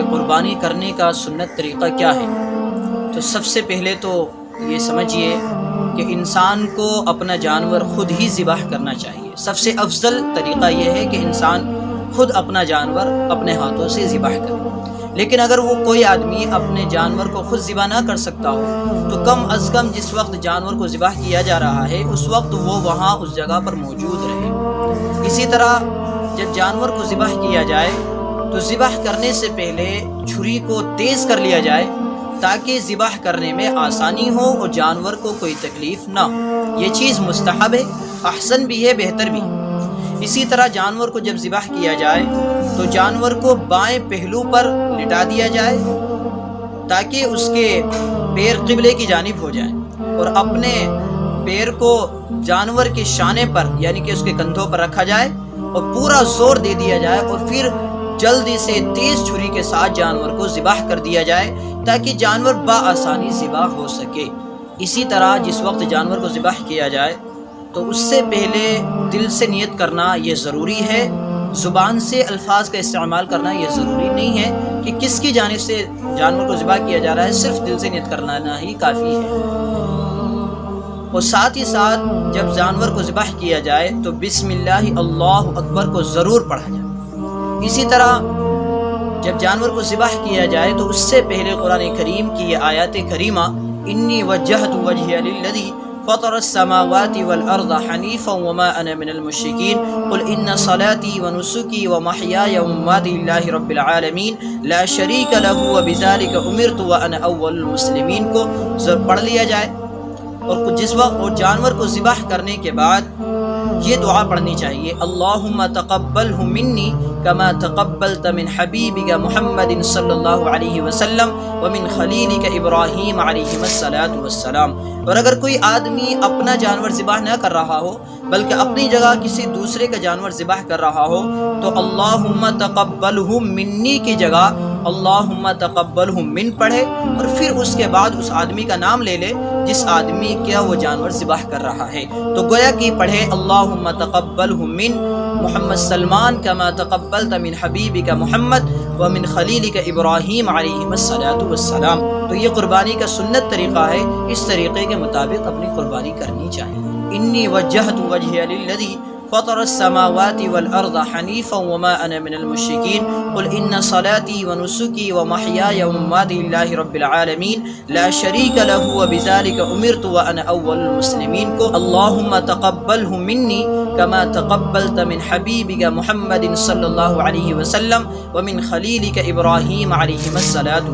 کہ قربانی کرنے کا سنت طریقہ کیا ہے، تو سب سے پہلے تو یہ سمجھیے کہ انسان کو اپنا جانور خود ہی ذبح کرنا چاہیے۔ سب سے افضل طریقہ یہ ہے کہ انسان خود اپنا جانور اپنے ہاتھوں سے ذبح کرے۔ لیکن اگر وہ کوئی آدمی اپنے جانور کو خود ذبح نہ کر سکتا ہو تو کم از کم جس وقت جانور کو ذبح کیا جا رہا ہے اس وقت وہ وہاں اس جگہ پر موجود رہے۔ اسی طرح جب جانور کو ذبح کیا جائے تو ذبح کرنے سے پہلے چھری کو تیز کر لیا جائے تاکہ ذبح کرنے میں آسانی ہو اور جانور کو کوئی تکلیف نہ ہو۔ یہ چیز مستحب ہے، احسن بھی ہے، بہتر بھی ہے۔ اسی طرح جانور کو جب ذبح کیا جائے تو جانور کو بائیں پہلو پر لٹا دیا جائے تاکہ اس کے پیر قبلے کی جانب ہو جائیں، اور اپنے پیر کو جانور کے شانے پر یعنی کہ اس کے کندھوں پر رکھا جائے اور پورا زور دے دیا جائے، اور پھر جلدی سے تیز چھری کے ساتھ جانور کو ذبح کر دیا جائے تاکہ جانور بآسانی ذبح ہو سکے۔ اسی طرح جس وقت جانور کو ذبح کیا جائے تو اس سے پہلے دل سے نیت کرنا یہ ضروری ہے، زبان سے الفاظ کا استعمال کرنا یہ ضروری نہیں ہے کہ کس کی جانب سے جانور کو ذبح کیا جا رہا ہے، صرف دل سے نیت کرنا ہی کافی ہے۔ اور ساتھ ہی ساتھ جب جانور کو ذبح کیا جائے تو بسم اللہ اللہ اکبر کو ضرور پڑھا جائے۔ اسی طرح جب جانور کو ذبح کیا جائے تو اس سے پہلے قرآن کریم کی یہ آیات کریمہ انی وجہت وجہی للذی فطر السماوات والارض حنیفا وما انا من المشرکین قل ان صلاتي ونسکی ومحیای ومماتی للہ رب العالمین لا شریک لہ وبذلک امرت وانا اول المسلمین کو پڑھ لیا جائے۔ اور جانور کو ذبح کرنے کے بعد یہ دعا پڑھنی چاہیے، اللہم تقبلہ منی کما تقبلت من حبیبک محمد صلی اللہ علیہ وسلم ومن خلیلک ابراہیم علیہ السلام۔ اور اگر کوئی آدمی اپنا جانور ذبح نہ کر رہا ہو بلکہ اپنی جگہ کسی دوسرے کا جانور ذبح کر رہا ہو تو اللہم تقبلہ منی کی جگہ اللہم تقبلہ من پڑھے، اور پھر اس کے بعد اس آدمی کا نام لے لے جس آدمی کا وہ جانور ذبح کر رہا ہے، تو گویا کہ پڑھے اللہم تقبلہ من محمد سلمان کما تقبلت من حبیبک محمد ومن خلیلک ابراہیم علیہ السلام۔ تو یہ قربانی کا سنت طریقہ ہے، اس طریقے کے مطابق اپنی قربانی کرنی چاہیے۔ انی وجہت وجہی للذی فطر السماوات والارض حنیفا وما انا من المشرکین قل ان صلاتي ونسکی ومحیای ومماتی للہ رب العالمین لا شریک لہ وبذلک امرت وانا اول المسلمین کو اللہم تقبلہ منی کما تقبلت من حبیبک محمد صلی اللہ علیہ وسلم ومن خلیلک ابراہیم علیہ السلام۔